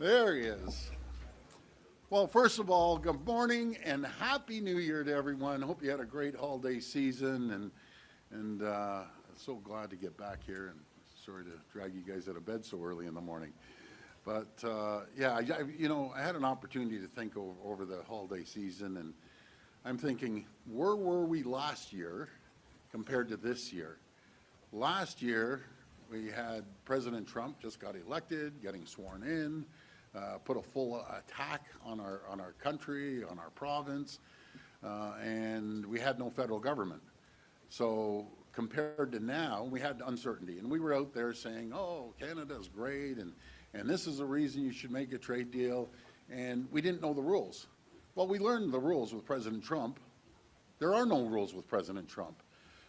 There he is. Well, first of all, good morning and happy New Year to everyone. Hope you had a great holiday season, and so glad to get back here. And sorry to drag you guys out of bed so early in the morning. But yeah, I had an opportunity to think over the holiday season, and I'm thinking, where were we last year compared to this year? Last year, we had President Trump just got elected, getting sworn in, put a full attack on our country, on our province, and we had no federal government. So compared to now, we had uncertainty, and we were out there saying, oh, Canada's great, and this is the reason you should make a trade deal, and we didn't know the rules. Well, we learned the rules with President Trump. There are no rules with President Trump.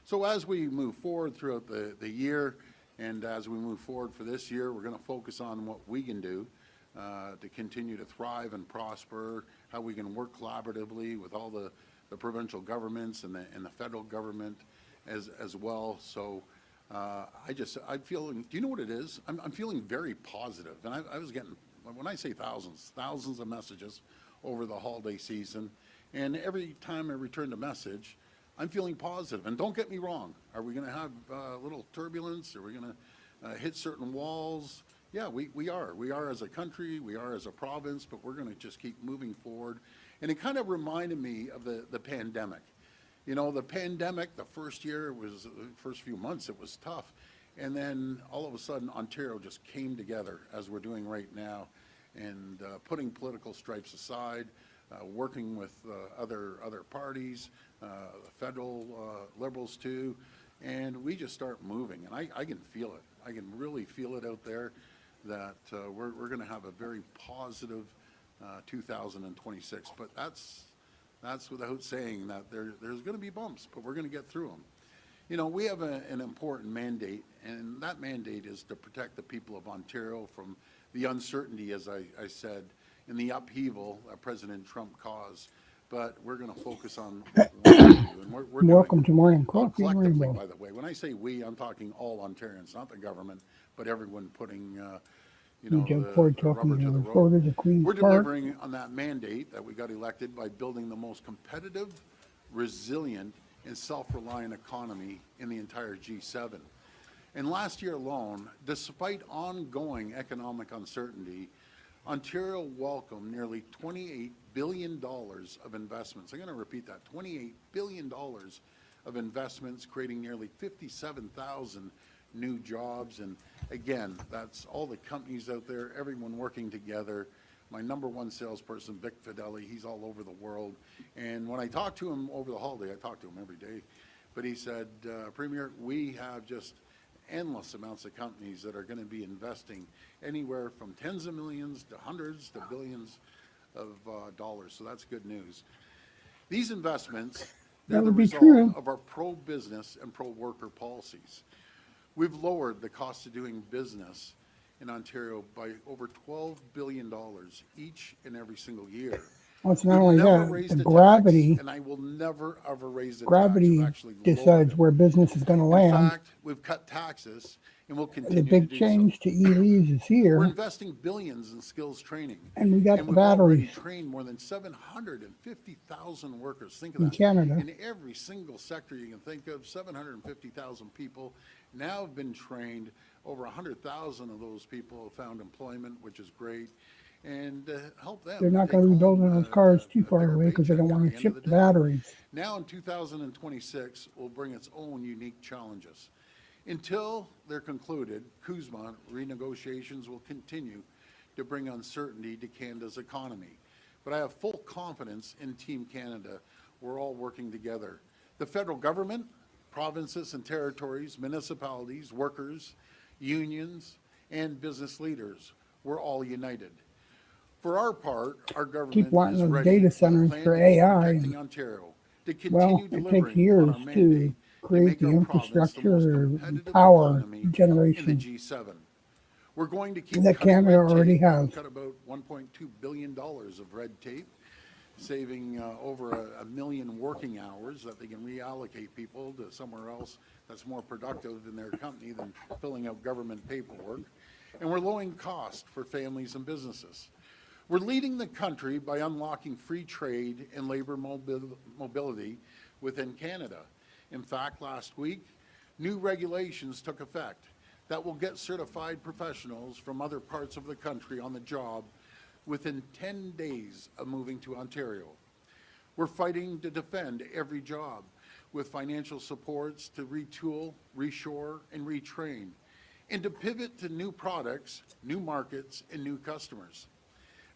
So as we move forward throughout the year, and as we move forward for this year, we're going to focus on what we can do to continue to thrive and prosper, how we can work collaboratively with all the provincial governments and the federal government as well. So I'm feeling, do you know what it is? I'm feeling very positive. And I was getting, when I say thousands of messages over the holiday season. And every time I returned a message, I'm feeling positive. And don't get me wrong, are we going to have a little turbulence? Are we going to hit certain walls? Yeah, we are. We are as a country, we are as a province, but we're going to just keep moving forward. And it kind of reminded me of the pandemic. You know, the pandemic, the first year, the first few months, it was tough. And then all of a sudden, Ontario just came together, as we're doing right now, and putting political stripes aside, working with other parties, federal Liberals too, and we just start moving. And I can feel it. I can really feel it out there that we're going to have a very positive 2026. But that's without saying that there's going to be bumps, but we're going to get through them. You know, we have an important mandate, and that mandate is to protect the people of Ontario from the uncertainty, as I said, in the upheaval that President Trump caused. But we're going to focus on what we want to do, and we're Welcome doing to Morning it. Coffee and Collectively, Rainbow. by the way. When I say we, I'm talking all Ontarians, not the government, but everyone putting We Doug Ford the rubber talking to to the road. reporters at Queen's We're Park. delivering on that mandate that we got elected by building the most competitive, resilient, and self-reliant economy in the entire G7. And last year alone, despite ongoing economic uncertainty, Ontario welcomed nearly $28 billion of investments. I'm going to repeat that, $28 billion of investments, creating nearly 57,000 new jobs. And again, that's all the companies out there, everyone working together. My number one salesperson, Vic Fideli, he's all over the world. And when I talked to him over the holiday, I talk to him every day, but he said, Premier, we have just endless amounts of companies that are going to be investing anywhere from tens of millions to hundreds to billions of dollars. So that's good news. These investments, they're the result of our pro-business and pro-worker policies. We've lowered the cost of doing business in Ontario by over $12 billion each and every single year. Well, it's not only that, the gravity, and I will never ever raise the gravity tax. decides where business is going to land. In fact, we've cut taxes and we'll continue the big to do change so. to EVs is here. We're investing billions in skills training. And we got the we've batteries. Already trained more than 750,000 workers. Think of in that. Canada. In every single sector you can think of, 750,000 people now have been trained. Over 100,000 of those people have found employment, which is great. And help them. They're not going to be building those cars too far away because they don't want to ship the batteries. Now in 2026 will bring its own unique challenges. Until they're concluded, CUSMA renegotiations will continue to bring uncertainty to Canada's economy. But I have full confidence in Team Canada. We're all working together. The federal government, provinces and territories, municipalities, workers, unions, and business leaders, we're all united. For our part, our government Keep wanting is those ready data centers for AI. protecting Ontario to continue Well, it delivering takes years on our mandate to create the make our province the most infrastructure and competitive power economy in the generation G7. We're going to keep that cutting Canada red already tape. has. We've cut about $1.2 billion of red tape, saving over a million working hours that they can reallocate people to somewhere else that's more productive in their company than filling out government paperwork. and we're lowering costs for families and businesses. We're leading the country by unlocking free trade and labor mobility within Canada. In fact, last week, new regulations took effect that will get certified professionals from other parts of the country on the job within 10 days of moving to Ontario. We're fighting to defend every job with financial supports to retool, reshore, and retrain, and to pivot to new products, new markets, and new customers.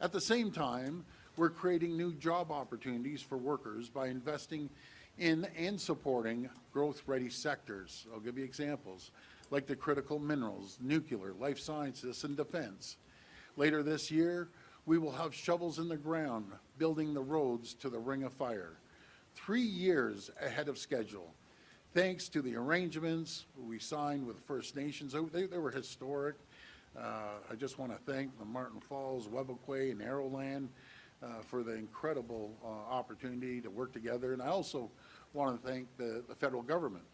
At the same time, we're creating new job opportunities for workers by investing in and supporting growth-ready sectors. I'll give you examples, like the critical minerals, nuclear, life sciences, and defense. Later this year, we will have shovels in the ground building the roads to the Ring of Fire, 3 years ahead of schedule. Thanks to the arrangements we signed with the First Nations, they were historic. I just want to thank the Martin Falls, Webequie, and Arrowland for the incredible opportunity to work together. And I also want to thank the federal government.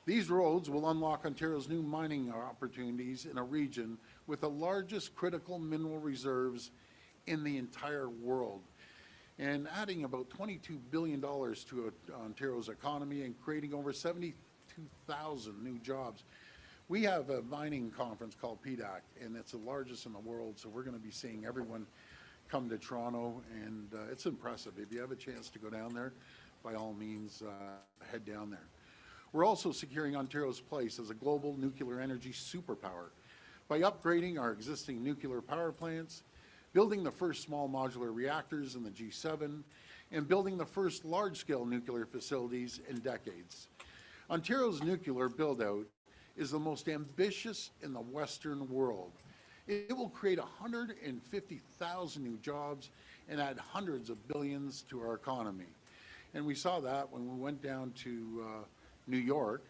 These roads will unlock Ontario's new mining opportunities in a region with the largest critical mineral reserves in the entire world, and adding about $22 billion to Ontario's economy and creating over 72,000 new jobs. We have a mining conference called PDAC, and it's the largest in the world, so we're going to be seeing everyone come to Toronto, and it's impressive. If you have a chance to go down there, by all means, head down there. We're also securing Ontario's place as a global nuclear energy superpower by upgrading our existing nuclear power plants, building the first small modular reactors in the G7, and building the first large-scale nuclear facilities in decades. Ontario's nuclear build-out is the most ambitious in the Western world. It will create 150,000 new jobs and add hundreds of billions to our economy. And we saw that when we went down to New York,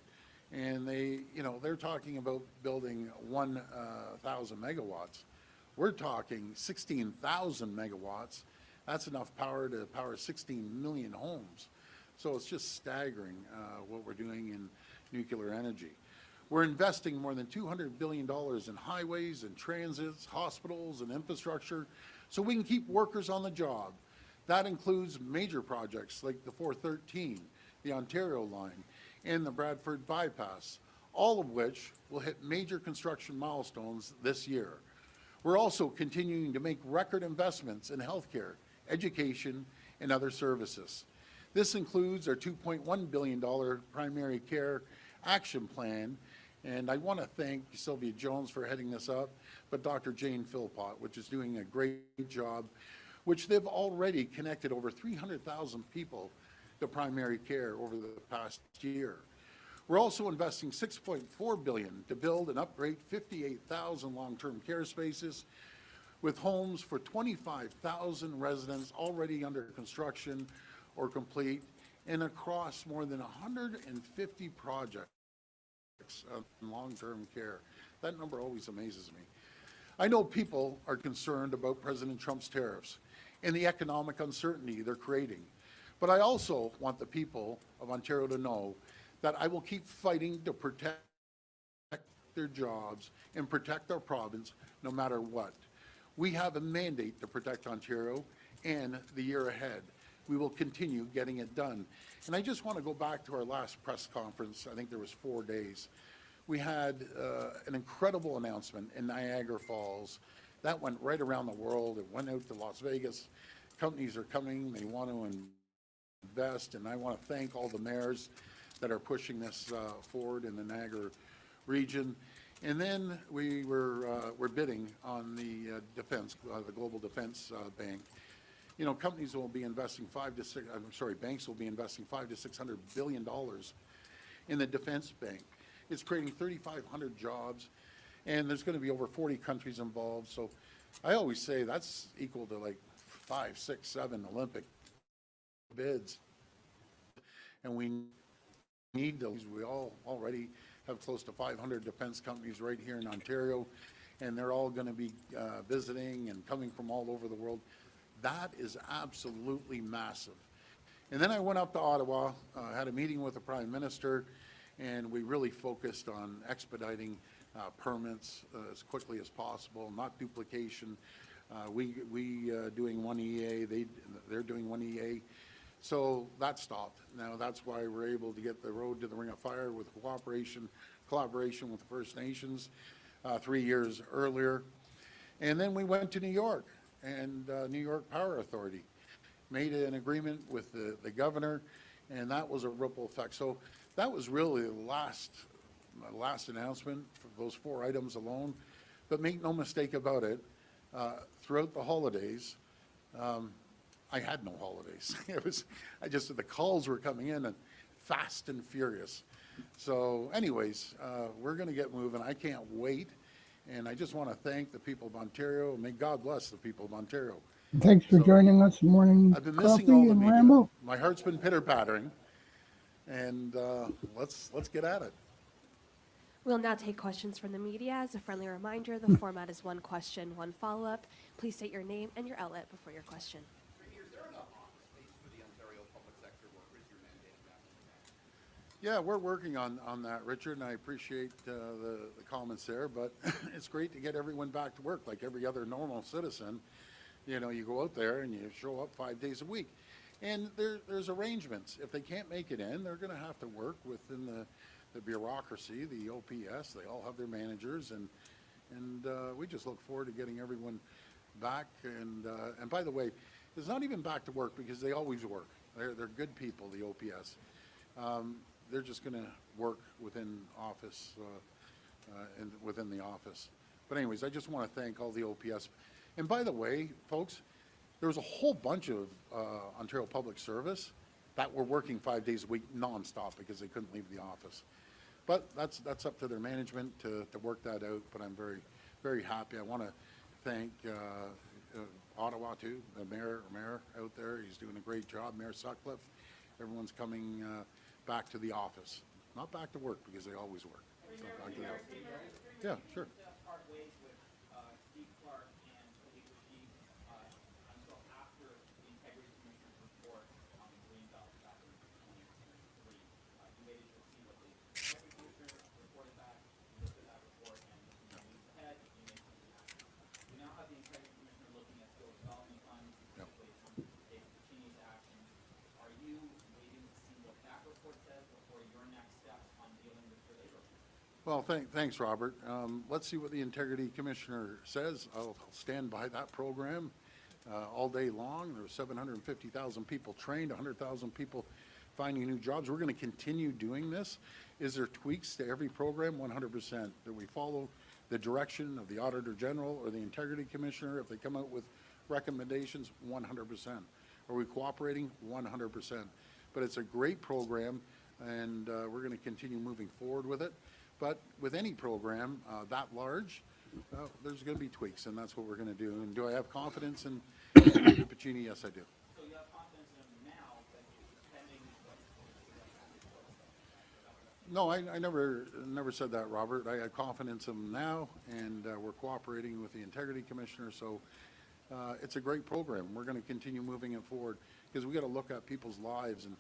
and they're talking about building 1,000 megawatts. We're talking 16,000 megawatts. That's enough power to power 16 million homes. So it's just staggering what we're doing in nuclear energy. We're investing more than $200 billion in highways and transits, hospitals, and infrastructure so we can keep workers on the job. That includes major projects like the 413, the Ontario line, and the Bradford Bypass, all of which will hit major construction milestones this year. We're also continuing to make record investments in healthcare, education, and other services. This includes our $2.1 billion primary care action plan, and I want to thank Sylvia Jones for heading this up, but Dr. Jane Philpott, which is doing a great job, which they've already connected over 300,000 people to primary care over the past year. We're also investing $6.4 billion to build and upgrade 58,000 long-term care spaces with homes for 25,000 residents already under construction or complete, and across more than 150 projects in long-term care. That number always amazes me. I know people are concerned about President Trump's tariffs and the economic uncertainty they're creating, but I also want the people of Ontario to know that I will keep fighting to protect their jobs and protect our province no matter what. We have a mandate to protect Ontario, and the year ahead, we will continue getting it done. And I just want to go back to our last press conference. I think there was 4 days. We had an incredible announcement in Niagara Falls. That went right around the world. It went out to Las Vegas. Companies are coming. They want to invest, and I want to thank all the mayors that are pushing this forward in the Niagara region. And then we're bidding on the defense, the Global Defense Bank. You know, companies will be investing banks will be investing $500 to $600 billion in the defense bank. It's creating 3,500 jobs, and there's going to be over 40 countries involved. So I always say that's equal to like 5, 6, 7 Olympic bids. And we need those. We already have close to 500 defense companies right here in Ontario, and they're all going to be visiting and coming from all over the world. That is absolutely massive. And then I went up to Ottawa, had a meeting with the Prime Minister, and we really focused on expediting permits as quickly as possible, not duplication. We doing one EA, they're doing one EA. So that stopped. Now that's why we're able to get the road to the Ring of Fire with collaboration with the First Nations 3 years earlier. And then we went to New York, and New York Power Authority made an agreement with the governor, and that was a ripple effect. So that was really the last announcement for those 4 items alone. But make no mistake about it, throughout the holidays, I had no holidays. The calls were coming in and fast and furious. So anyways, we're going to get moving. I can't wait. And I just want to thank the people of Ontario. May God bless the people of Ontario. Thanks for joining us, Morning I've been Coffee missing all the and media. Rambo. My heart's been pitter-pattering. And let's get at it. We'll now take questions from the media. As a friendly reminder, the format is 1 question, 1 follow-up. Please state your name and your outlet before your question. Is there enough office space for the Ontario public sector workers you're mandating back in the Yeah, we're working on that, Richard, and I appreciate the comments there, but it's great to get everyone back to work like every other normal citizen. You know, you go out there and you show up 5 days a week. And there's arrangements. If they can't make it in, they're going to have to work within the bureaucracy, the OPS. They all have their managers, and we just look forward to getting everyone back. And by the way, it's not even back to work because they always work. They're good people, the OPS. They're just going to work within office and within the office. But anyways, I just want to thank all the OPS. And by the way, folks, there was a whole bunch of Ontario Public Service that were working 5 days a week nonstop because they couldn't leave the office. But that's up to their management to work that out. But I'm very, very happy. I want to thank Ottawa too, the mayor out there. He's doing a great job. Mayor Sutcliffe. Everyone's coming back to the office, not back to work because they always work. So back to the office. Yeah, sure. Well, thanks, Robert. Let's see what the Integrity Commissioner says. I'll stand by that program all day long. There were 750,000 people trained, 100,000 people finding new jobs. We're going to continue doing this. Is there tweaks to every program? 100%. Do we follow the direction of the Auditor General or the Integrity Commissioner if they come out with recommendations? 100%. Are we cooperating? 100%. But it's a great program, and we're going to continue moving forward with it. But with any program that large, there's going to be tweaks, and that's what we're going to do. And do I have confidence in Puccini? Yes, I do. So you have confidence in him now, but pending No, I never said that, Robert. I have confidence in him now, and we're cooperating with the Integrity Commissioner. So it's a great program. We're going to continue moving it forward because we got to look at people's lives, and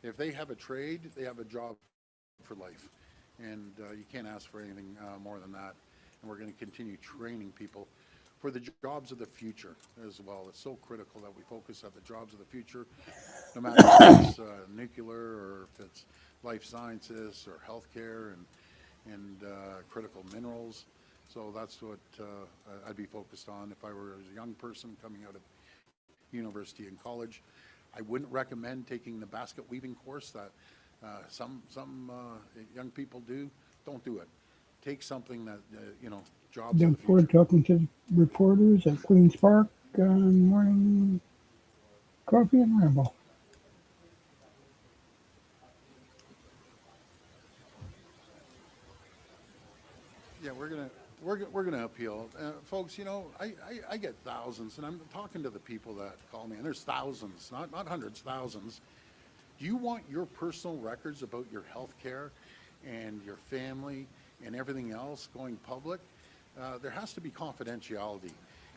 if they have a trade, they have a job for life. And you can't ask for anything more than that. And we're going to continue training people for the jobs of the future as well. It's so critical that we focus on the jobs of the future, no matter if it's nuclear or if it's life sciences or healthcare and critical minerals. So that's what I'd be focused on if I were a young person coming out of university and college. I wouldn't recommend taking the basket weaving course that some young people do. Don't do it. Take something that, jobs in Doug the Ford future. talking to reporters at Queen's Park on Morning Coffee and Rambo. Yeah, we're gonna appeal, folks. I get thousands, and I'm talking to the people that call me, and there's thousands, not hundreds, thousands. Do you want your personal records about your health care and your family and everything else going public? There has to be confidentiality.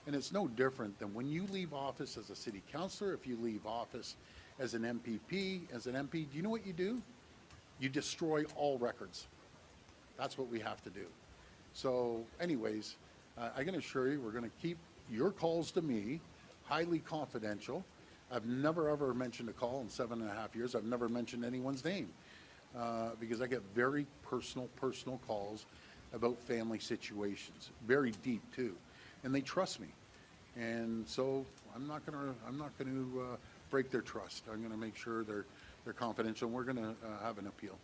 And it's no different than when you leave office as a city councillor, if you leave office as an MPP, as an MP, do you know what you do? You destroy all records. That's what we have to do. So anyways, I can assure you, we're going to keep your calls to me highly confidential. I've never, ever mentioned a call in 7.5 years. I've never mentioned anyone's name because I get very personal calls about family situations, very deep too, and they trust me. And so I'm not going to break their trust. I'm going to make sure they're confidential, and we're going to have an appeal.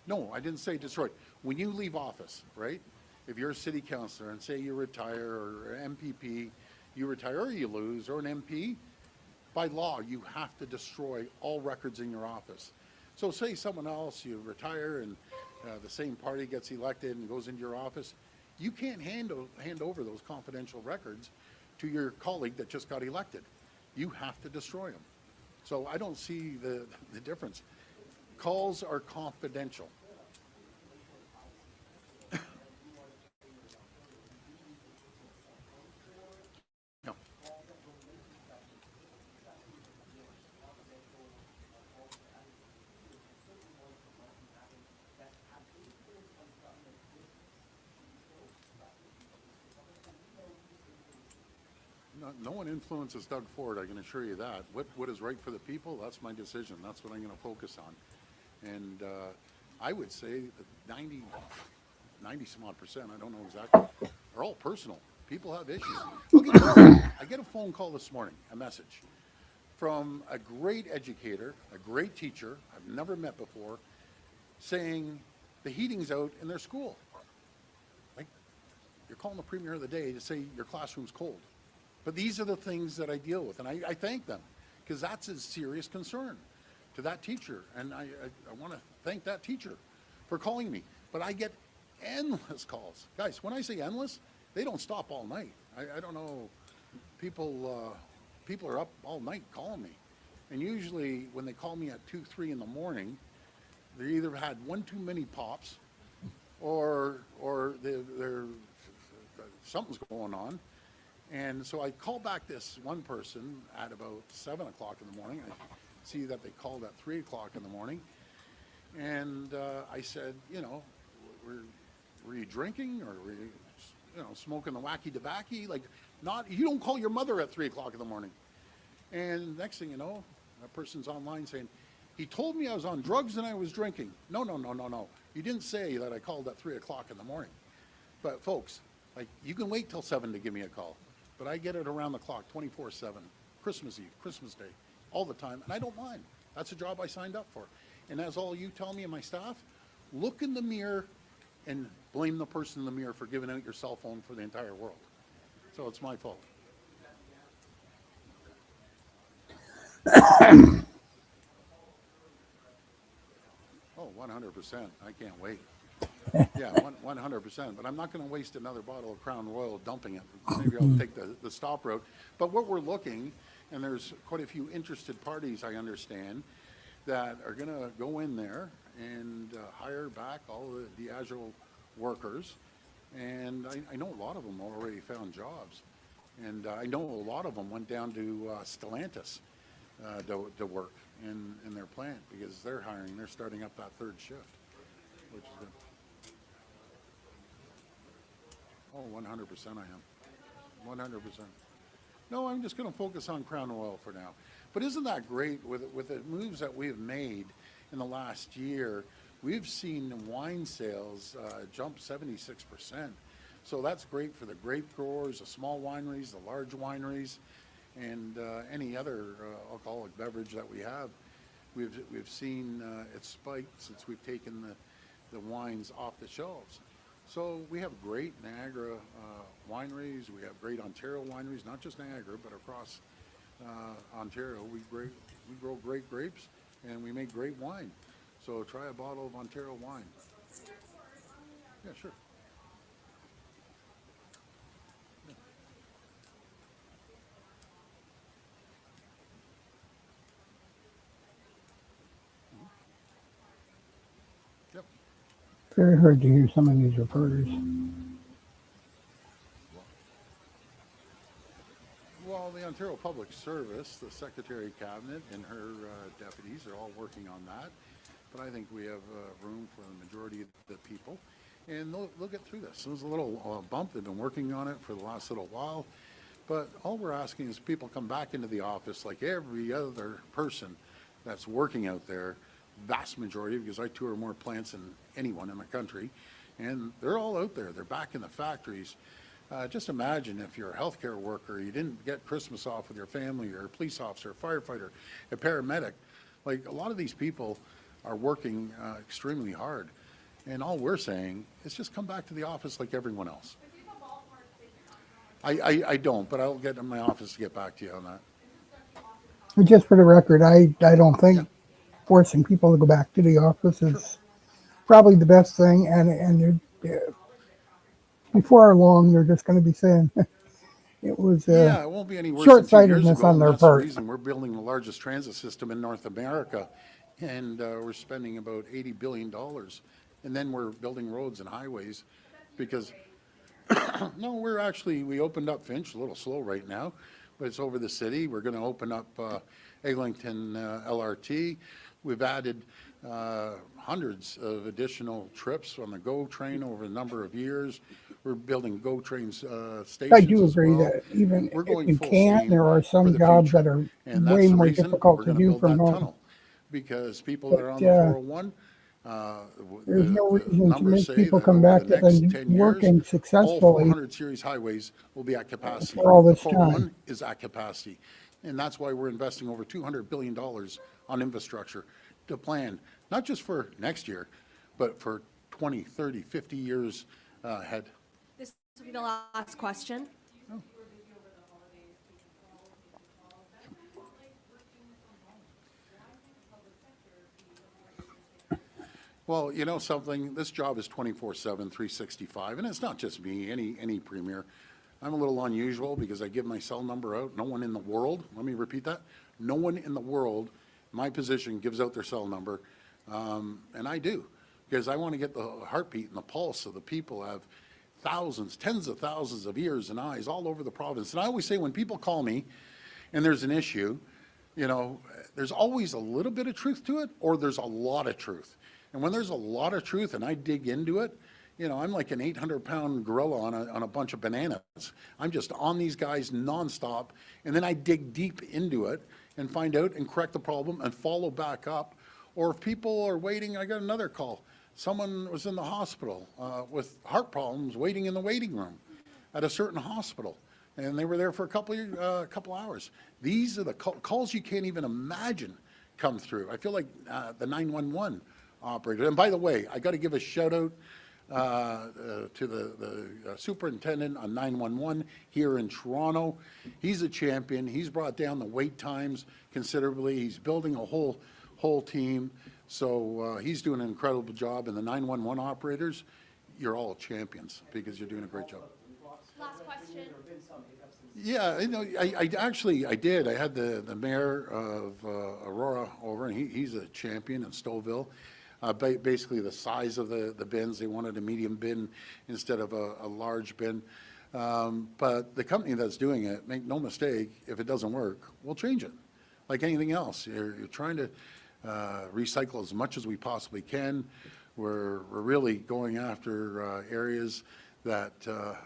No, I didn't say destroyed. When you leave office, right? If you're a city councillor and say you retire, or MPP, you retire or you lose, or an MP, by law, you have to destroy all records in your office. So say someone else, you retire and the same party gets elected and goes into your office, you can't hand over those confidential records to your colleague that just got elected. You have to destroy them. So I don't see the difference. Calls are confidential. No. No one influences Doug Ford, I can assure you that. What is right for the people, that's my decision. That's what I'm going to focus on. And I would say that 90 some odd percent, I don't know exactly, are all personal. People have issues. I get a phone call this morning, a message, from a great educator, a great teacher I've never met before, saying the heating's out in their school. Like, you're calling the premier of the day to say your classroom's cold. But these are the things that I deal with, and I thank them, because that's a serious concern to that teacher. And I want to thank that teacher for calling me. But I get endless calls. Guys, when I say endless, they don't stop all night. I don't know, people are up all night calling me. And usually when they call me at 2, 3 in the morning, they either had one too many pops or they're something's going on. And so I call back this one person at about 7 o'clock in the morning. I see that they called at 3 o'clock in the morning. And I said, you know, were you drinking, or were you, smoking the wacky tobacco? Like, you don't call your mother at 3 o'clock in the morning. And next thing you know, that person's online saying, he told me I was on drugs and I was drinking. No. You didn't say that I called at 3 o'clock in the morning. But folks, like, you can wait till 7 to give me a call. But I get it around the clock, 24/7, Christmas Eve, Christmas Day, all the time, and I don't mind. That's a job I signed up for. And as all you tell me and my staff, look in the mirror and blame the person in the mirror for giving out your cell phone for the entire world. So it's my fault. Oh, 100%. I can't wait. Yeah, 100%. But I'm not going to waste another bottle of Crown Royal dumping it. Maybe I'll take the stop route. But what we're looking, and there's quite a few interested parties, I understand, that are going to go in there and hire back all the Diageo workers. And I know a lot of them already found jobs. And I know a lot of them went down to Stellantis to work in their plant, because they're hiring. They're starting up that third shift, which is good. Oh, 100% I am. 100%. No, I'm just going to focus on Crown Royal for now. But isn't that great with the moves that we've made in the last year? We've seen wine sales jump 76%. So that's great for the grape growers, the small wineries, the large wineries, and any other alcoholic beverage that we have. We've seen it spike since we've taken the wines off the shelves. So we have great Niagara wineries. We have great Ontario wineries, not just Niagara, but across Ontario. We grow great grapes, and we make great wine. So try a bottle of Ontario wine. Yeah, sure. Yeah. Yep. Very hard to hear some of these reporters. Well, the Ontario Public Service, the Secretary Cabinet and her deputies are all working on that. But I think we have room for the majority of the people. and they'll get through this. It was a little bump. They've been working on it for the last little while. But all we're asking is people come back into the office like every other person that's working out there, vast majority, because I tour more plants than anyone in the country, and they're all out there. They're back in the factories. Just imagine if you're a healthcare worker, you didn't get Christmas off with your family, or a police officer, a firefighter, a paramedic. Like, a lot of these people are working extremely hard. And all we're saying is just come back to the office like everyone else. I don't, but I'll get in my office to get back to you on that. And just for the record, I don't think forcing people to go back to the office is probably the best thing. And before long, they're just going to be saying it was Yeah, it won't be any worse than 2 years short-sightedness ago, on and their that's the part. reason we're building the largest transit system in North America, and we're spending about $80 billion. And then we're building roads and highways because, no, we opened up Finch, a little slow right now, but it's over the city. We're going to open up Eglinton LRT. We've added hundreds of additional trips on the GO train over a number of years. We're building GO trains stations I do as agree well. that even We're if going you full can, steam there are for some the jobs future. that are And way that's the more reason difficult we're to going to do build from that home. tunnel, because people that are on the But, 401, There's no the reason to numbers make say people that come over back the that next have 10 been years, working all successfully 400 series highways will be at capacity. for all The this 401 time. is at capacity. And that's why we're investing over $200 billion on infrastructure to plan, not just for next year, but for 20, 30, 50 years ahead. This will be the last question. Well, you know something, this job is 24/7, 365, and it's not just me, any premier. I'm a little unusual because I give my cell number out. No one in the world, let me repeat that, no one in the world, my position, gives out their cell number, and I do, because I want to get the heartbeat and the pulse of the people who have thousands, tens of thousands of ears and eyes all over the province. And I always say, when people call me and there's an issue, you know, there's always a little bit of truth to it, or there's a lot of truth. And when there's a lot of truth and I dig into it, you know, I'm like an 800-pound gorilla on a bunch of bananas. I'm just on these guys nonstop, and then I dig deep into it and find out and correct the problem and follow back up. Or if people are waiting, I got another call. Someone was in the hospital with heart problems, waiting in the waiting room at a certain hospital, and they were there for a couple hours. These are the calls you can't even imagine come through. I feel like the 911 operator. And by the way, I got to give a shout out to the superintendent on 911 here in Toronto. He's a champion. He's brought down the wait times considerably. He's building a whole team. So he's doing an incredible job. And the 911 operators, you're all champions because you're doing a great job. Last question. Yeah, you know, I actually did. I had the mayor of Aurora over, and he's a champion in Stouffville. Basically the size of the bins. They wanted a medium bin instead of a large bin. But the company that's doing it, make no mistake, if it doesn't work, we'll change it. Like anything else, you're trying to recycle as much as we possibly can. We're really going after areas that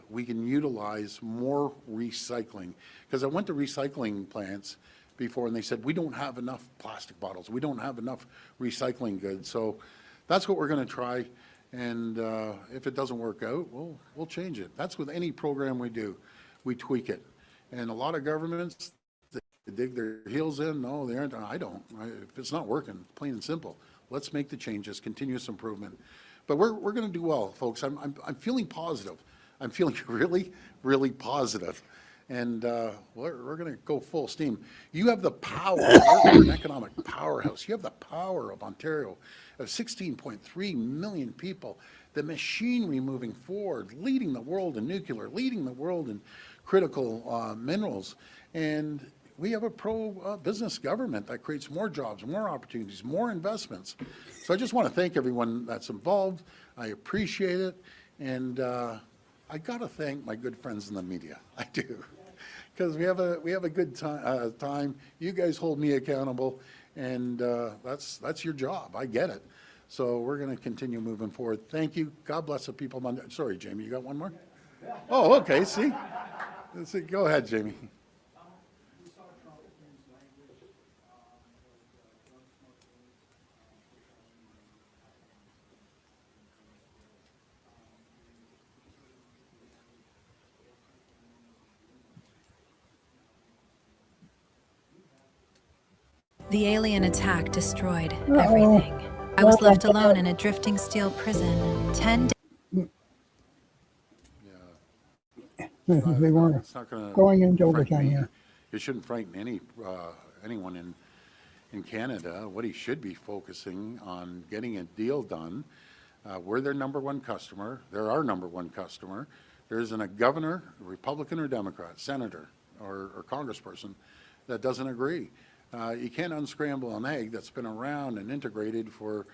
we can utilize more recycling. Because I went to recycling plants before, and they said, we don't have enough plastic bottles. We don't have enough recycling goods. So that's what we're going to try. And if it doesn't work out, we'll change it. That's with any program we do. We tweak it. And a lot of governments, they dig their heels in. No, they aren't. I don't. If it's not working, plain and simple, let's make the changes, continuous improvement. But we're going to do well, folks. I'm feeling positive. I'm feeling really, really positive. And we're going to go full steam. You have the power. You're an economic powerhouse. You have the power of Ontario, of 16.3 million people, the machinery moving forward, leading the world in nuclear, leading the world in critical minerals. And we have a pro-business government that creates more jobs, more opportunities, more investments. So I just want to thank everyone that's involved. I appreciate it. And I got to thank my good friends in the media. I do. Because we have a good time. You guys hold me accountable, and that's your job. I get it. So we're going to continue moving forward. Thank you. God bless the people. Sorry, Jamie, you got one more? Oh, okay. See? Go ahead, Jamie. The alien attack destroyed Uh-oh. everything. I was left alone in a drifting steel prison. 10 They weren't It's not going to going into frighten overtime me. here. It shouldn't frighten anyone in Canada. What he should be focusing on getting a deal done. We're their number one customer. They're our number one customer. There isn't a governor, Republican or Democrat, senator or congressperson that doesn't agree. You can't unscramble an egg that's been around and integrated for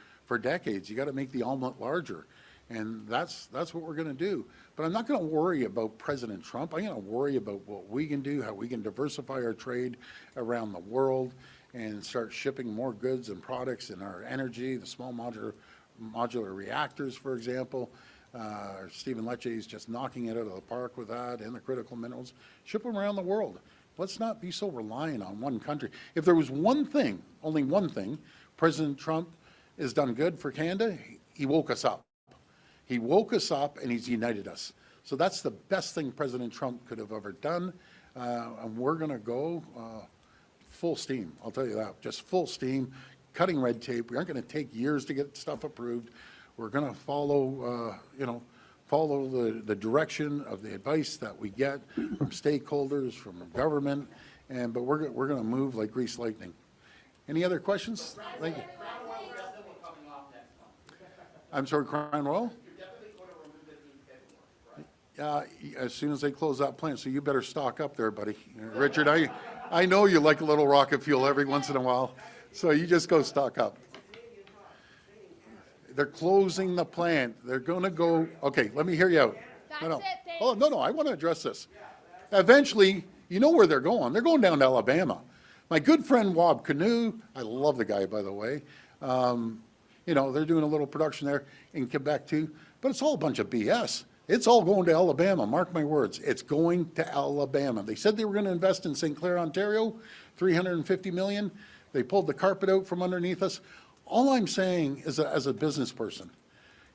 decades. You got to make the omelet larger. And that's what we're going to do. But I'm not going to worry about President Trump. I'm going to worry about what we can do, how we can diversify our trade around the world and start shipping more goods and products in our energy, the small modular reactors, for example. Stephen Lecce is just knocking it out of the park with that, and the critical minerals. Ship them around the world. Let's not be so reliant on one country. If there was one thing, only one thing, President Trump has done good for Canada, he woke us up. He woke us up and he's united us. So that's the best thing President Trump could have ever done. And we're going to go full steam. I'll tell you that, just full steam, cutting red tape. We aren't going to take years to get stuff approved. We're going to follow, follow the direction of the advice that we get from stakeholders, from government, but we're going to move like greased lightning. Any other questions? Thank you. I'm sorry, Crown Royal? As soon as they close that plant, so you better stock up there, buddy. Richard, I know you like a little rocket fuel every once in a while, so you just go stock up. They're closing the plant. They're going to go, okay, let me hear you out. No. Oh, no, I want to address this. Eventually, you know where they're going. They're going down to Alabama. My good friend Wob Canoe, I love the guy, by the way. They're doing a little production there in Quebec too, but it's all a bunch of BS. It's all going to Alabama, mark my words. It's going to Alabama. They said they were going to invest in St. Clair, Ontario, $350 million. They pulled the carpet out from underneath us. All I'm saying is that as a business person,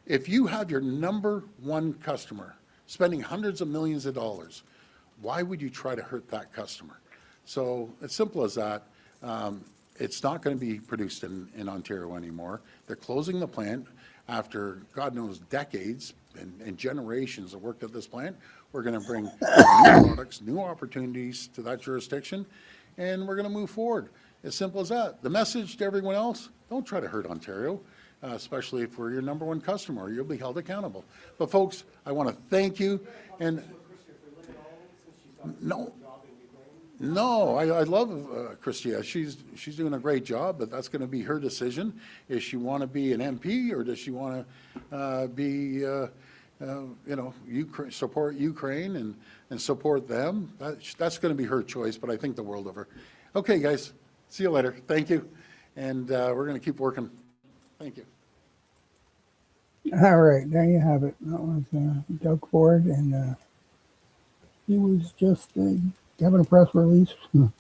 if you have your number one customer spending hundreds of millions of dollars, why would you try to hurt that customer? So it's simple as that. It's not going to be produced in Ontario anymore. They're closing the plant after, God knows, decades and generations of work at this plant. We're going to bring new products, new opportunities to that jurisdiction, and we're going to move forward. As simple as that. The message to everyone else, don't try to hurt Ontario, especially if we're your number one customer. You'll be held accountable. But folks, I want to thank you. And no, I love Christia. She's doing a great job, but that's going to be her decision. Does she want to be an MP, or does she want to be, support Ukraine and support them? That's going to be her choice, but I think the world of her. Okay, guys, see you later. Thank you. And we're going to keep working. Thank you. All right, there you have it. That was Doug Ford, and he was just having a press release with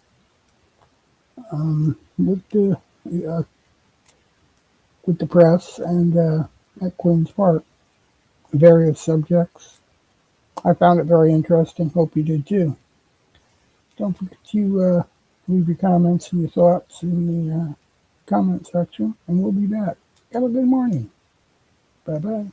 the press and at Queen's Park, various subjects. I found it very interesting. Hope you did too. Don't forget to leave your comments and your thoughts in the comment section, and we'll be back. Have a good morning. Bye-bye.